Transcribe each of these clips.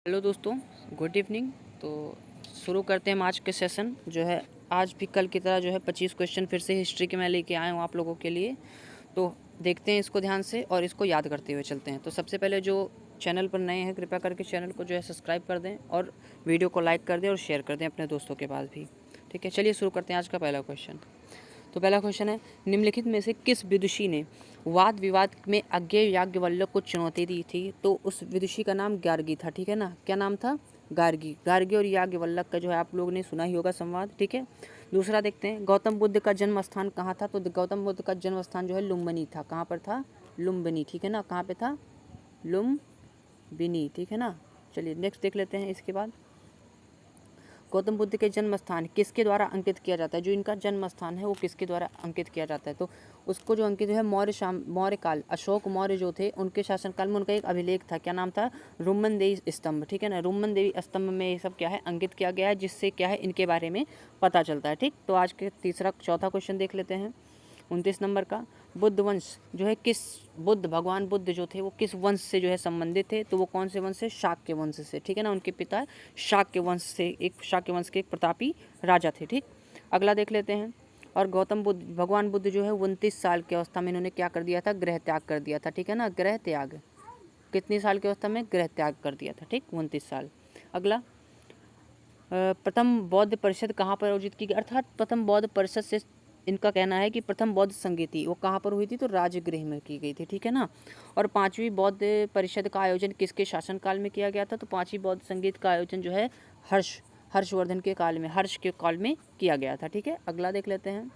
Hello दोस्तों, good evening. तो शुरू करते हैं हम आज के सेशन जो है। आज भी कल की तरह जो है 25 क्वेश्चन फिर से हिस्ट्री के मैं लेके आया हूँ आप लोगों के लिए। तो देखते हैं इसको ध्यान से और इसको याद करते हुए चलते हैं। तो सबसे पहले जो चैनल पर नए हैं कृपया करके चैनल को जो है सब्सक्राइब कर दें और वीडियो को लाइक कर दें और शेयर कर दें अपने दोस्तों के पास भी। ठीक है, चलिए शुरू करते हैं आज का पहला क्वेश्चन। तो पहला क्वेश्चन है, निम्नलिखित में से किस विदुषी ने वाद विवाद में अज्ञेय याज्ञवल्क्य को चुनौती दी थी? तो उस विदुषी का नाम गार्गी था। ठीक है ना, क्या नाम था? गार्गी। गार्गी और याज्ञवल्क्य का जो है आप लोगों ने सुना ही होगा संवाद। ठीक है, दूसरा देखते हैं, गौतम बुद्ध का जन्म स्थान कहाँ था? तो गौतम बुद्ध का जन्म स्थान जो है लुम्बिनी था। कहाँ पर था? लुम्बिनी। ठीक है ना, कहाँ पे था? लुम्बिनी। ठीक है ना, चलिए नेक्स्ट देख लेते हैं। इसके बाद गौतम बुद्ध के जन्म स्थान किसके द्वारा अंकित किया जाता है? जो इनका जन्म स्थान है वो किसके द्वारा अंकित किया जाता है? तो उसको जो अंकित है मौर्य काल, अशोक मौर्य जो थे उनके शासनकाल में उनका एक अभिलेख था। क्या नाम था? रुम्मन देवी स्तंभ। ठीक है ना, रुम्मन देवी स्तंभ में ये सब क्या है अंकित किया गया है, जिससे क्या है इनके बारे में पता चलता है। ठीक, तो आज के चौथा क्वेश्चन देख लेते हैं 29 नंबर का। बुद्ध वंश जो है किस भगवान बुद्ध जो थे वो किस वंश से जो है संबंधित थे? तो वो कौन से वंश से? शाक्य वंश से। ठीक है ना, उनके पिता शाक्य वंश से, एक शाक्य वंश के एक प्रतापी राजा थे। ठीक, अगला देख लेते हैं। और भगवान बुद्ध जो है 29 साल की अवस्था में इन्होंने क्या कर दिया था? गृह त्याग कर दिया था। ठीक है ना, गृह त्याग। कितनी साल की अवस्था में? गृह त्याग कर दिया था। ठीक, 29 साल। अगला, प्रथम बौद्ध परिषद कहाँ पर आयोजित की गई? अर्थात प्रथम बौद्ध परिषद से इनका कहना है कि प्रथम बौद्ध संगीति वो कहाँ पर हुई थी? तो राजगृह में की गई थी। ठीक है ना, और पांचवी बौद्ध परिषद का आयोजन किसके शासनकाल में किया गया था? तो पांचवी बौद्ध संगीत का आयोजन जो है हर्षवर्धन के काल में, हर्ष के काल में किया गया था। ठीक है, अगला देख लेते हैं।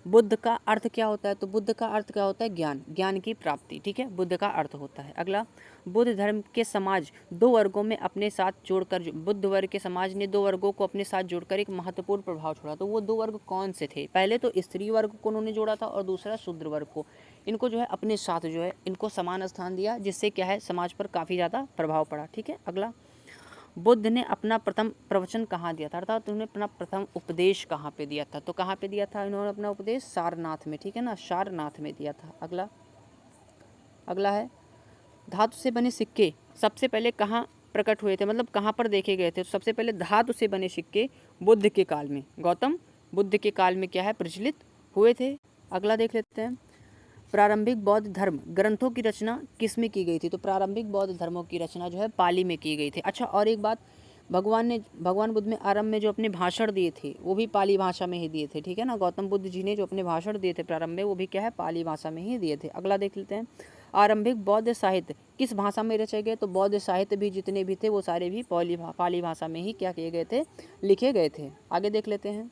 बुद्ध का अर्थ क्या होता है? तो बुद्ध का अर्थ क्या होता है? ज्ञान, ज्ञान की प्राप्ति। ठीक है, बुद्ध का अर्थ होता है। अगला, बुद्ध धर्म के समाज दो वर्गों में अपने साथ जोड़कर, बुद्ध वर्ग के समाज ने दो वर्गों को अपने साथ जोड़कर एक महत्वपूर्ण प्रभाव छोड़ा। तो वो दो वर्ग कौन से थे? पहले तो स्त्री वर्ग को उन्होंने जोड़ा था और दूसरा शूद्र वर्ग को। इनको जो है अपने साथ जो है इनको समान स्थान दिया, जिससे क्या है समाज पर काफ़ी ज़्यादा प्रभाव पड़ा। ठीक है, अगला, बुद्ध ने अपना प्रथम प्रवचन कहाँ दिया था? अर्थात उन्होंने अपना प्रथम उपदेश कहाँ पे दिया था? तो कहाँ पे दिया था इन्होंने अपना उपदेश? सारनाथ में। ठीक है ना, सारनाथ में दिया था। अगला है, धातु से बने सिक्के सबसे पहले कहाँ प्रकट हुए थे? मतलब कहाँ पर देखे गए थे? तो सबसे पहले धातु से बने सिक्के बुद्ध के काल में, गौतम बुद्ध के काल में क्या है प्रचलित हुए थे। अगला देख लेते हैं, प्रारंभिक बौद्ध धर्म ग्रंथों की रचना किस में की गई थी? तो प्रारंभिक बौद्ध धर्मों की रचना जो है पाली में की गई थी। अच्छा, और एक बात, भगवान बुद्ध में आरंभ में जो अपने भाषण दिए थे वो भी पाली भाषा में ही दिए थे। ठीक है ना, गौतम बुद्ध जी ने जो अपने भाषण दिए थे प्रारंभ में वो भी क्या है पाली भाषा में ही दिए थे। अगला देख लेते हैं, आरंभिक बौद्ध साहित्य किस भाषा में रचे गए? तो बौद्ध साहित्य भी जितने भी थे वो सारे भी पाली भाषा में ही क्या किए गए थे? लिखे गए थे। आगे देख लेते हैं,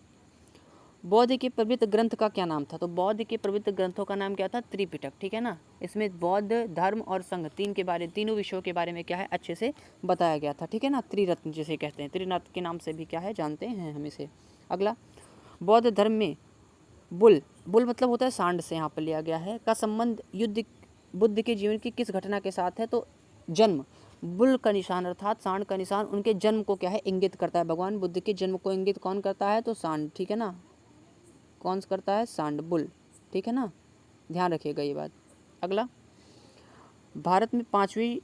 बौद्ध के पवित्र ग्रंथ का क्या नाम था? तो बौद्ध के पवित्र ग्रंथों का नाम क्या था? त्रिपिटक। ठीक है ना, इसमें बौद्ध धर्म और संघ तीनों विषयों के बारे में क्या है अच्छे से बताया गया था। ठीक है ना, त्रिरत्न जिसे कहते हैं, त्रिरत्न के नाम से भी क्या है जानते हैं हम इसे। अगला, बौद्ध धर्म में बुल बुल मतलब होता है सांड से यहाँ पर लिया गया है, का संबंध बुद्ध के जीवन की किस घटना के साथ है? तो जन्म। बुल का निशान अर्थात सांड का निशान उनके जन्म को क्या है इंगित करता है। भगवान बुद्ध के जन्म को इंगित कौन करता है? तो सांड। ठीक है ना, कौन करता है? सांड, बुल। ठीक है ना, ध्यान रखिएगा ये बात। अगला, भारत में 5वीं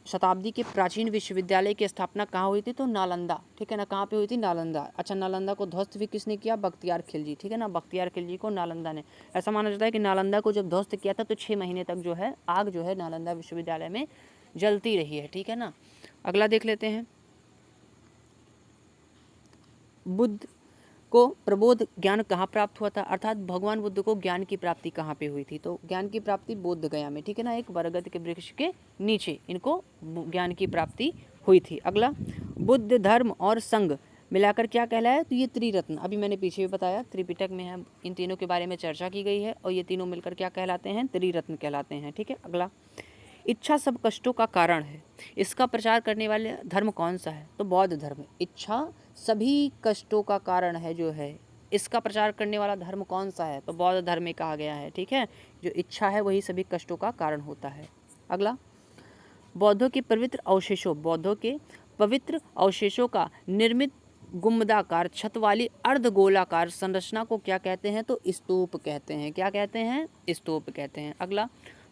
शताब्दी के प्राचीन विश्वविद्यालय की स्थापना कहाँ हुई थी? तो नालंदा। ठीक है ना, कहाँ पे हुई थी? नालंदा। अच्छा, नालंदा को ध्वस्त भी किसने किया? बख्तियार खिलजी। ठीक है ना, बख्तियार खिलजी को नालंदा ने। ऐसा माना जाता है कि नालंदा को जब ध्वस्त किया था तो 6 महीने तक जो है आग जो है नालंदा विश्वविद्यालय में जलती रही है। ठीक है ना, अगला देख लेते हैं, बुद्ध को प्रबोध ज्ञान कहाँ प्राप्त हुआ था? अर्थात भगवान बुद्ध को ज्ञान की प्राप्ति कहाँ पे हुई थी? तो ज्ञान की प्राप्ति बोध गया में। ठीक है ना, एक बरगद के वृक्ष के नीचे इनको ज्ञान की प्राप्ति हुई थी। अगला, बुद्ध धर्म और संघ मिलाकर क्या कहलाया? तो ये त्रिरत्न, अभी मैंने पीछे भी बताया त्रिपिटक में है, इन तीनों के बारे में चर्चा की गई है और ये तीनों मिलकर क्या कहलाते हैं? त्रिरत्न कहलाते हैं। ठीक है, अगला, इच्छा सब कष्टों का कारण है, इसका प्रचार करने वाले धर्म कौन सा है? तो बौद्ध धर्म। इच्छा सभी कष्टों का कारण है जो है, इसका प्रचार करने वाला धर्म कौन सा है? तो बौद्ध धर्म में कहा गया है। ठीक है, जो इच्छा है वही सभी कष्टों का कारण होता है। अगला, बौद्धों के पवित्र अवशेषों का निर्मित गुम्बदाकार छत वाली अर्धगोलाकार संरचना को क्या कहते हैं? तो स्तूप कहते हैं। क्या कहते हैं? स्तूप कहते हैं। अगला,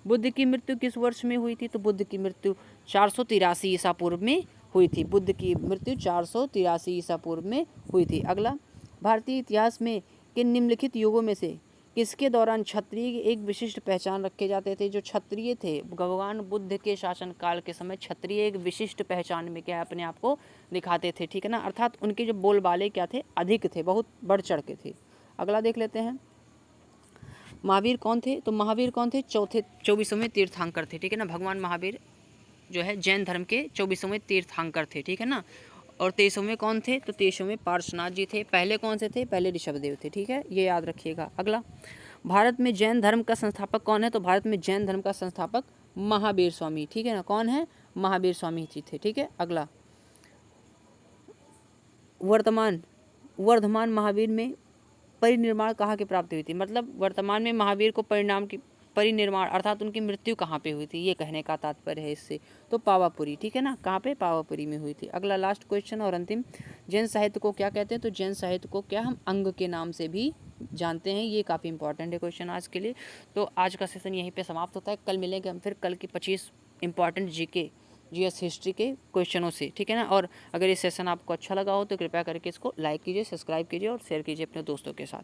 बुद्ध की मृत्यु किस वर्ष में हुई थी? तो बुद्ध की मृत्यु 483 ईसा पूर्व में हुई थी। बुद्ध की मृत्यु 483 ईसा पूर्व में हुई थी। अगला, भारतीय इतिहास में किन निम्नलिखित युगों में से किसके दौरान क्षत्रिय की एक विशिष्ट पहचान रखे जाते थे? जो क्षत्रिय थे भगवान बुद्ध के शासन काल के समय क्षत्रिय एक विशिष्ट पहचान में क्या अपने आप को दिखाते थे, ठीक है ना, अर्थात उनके जो बोलबाले क्या थे, अधिक थे, बहुत बढ़ चढ़ के थे। अगला देख लेते हैं, महावीर कौन थे? तो महावीर कौन थे? 24वें तीर्थंकर थे, ठीक है ना। भगवान महावीर जो है जैन धर्म के 24वें तीर्थंकर थे, ठीक है ना। और 23वें कौन थे? तो 23वें पार्श्वनाथ जी थे। पहले कौन से थे? पहले ऋषभदेव थे, ठीक है, ये याद रखिएगा। अगला, भारत में जैन धर्म का संस्थापक कौन है? तो भारत में जैन धर्म का संस्थापक महावीर स्वामी, ठीक है ना। कौन है? महावीर स्वामी जी थे, ठीक है। अगला, वर्धमान महावीर में परिनिर्वाण कहाँ की प्राप्ति हुई थी? मतलब वर्तमान में महावीर को परिनिर्वाण अर्थात उनकी मृत्यु कहाँ पे हुई थी, ये कहने का तात्पर्य है इससे। तो पावापुरी, ठीक है ना, कहाँ पे? पावापुरी में हुई थी। अगला लास्ट क्वेश्चन और अंतिम, जैन साहित्य को क्या कहते हैं? तो जैन साहित्य को क्या हम अंग के नाम से भी जानते हैं। ये काफ़ी इंपॉर्टेंट है क्वेश्चन आज के लिए। तो आज का सेशन यहीं पे समाप्त होता है। कल मिलेंगे हम फिर कल की 25 इंपॉर्टेंट जीएस हिस्ट्री के क्वेश्चनों से, ठीक है ना। और अगर ये सेशन आपको अच्छा लगा हो तो कृपया करके इसको लाइक कीजिए, सब्सक्राइब कीजिए और शेयर कीजिए अपने दोस्तों के साथ।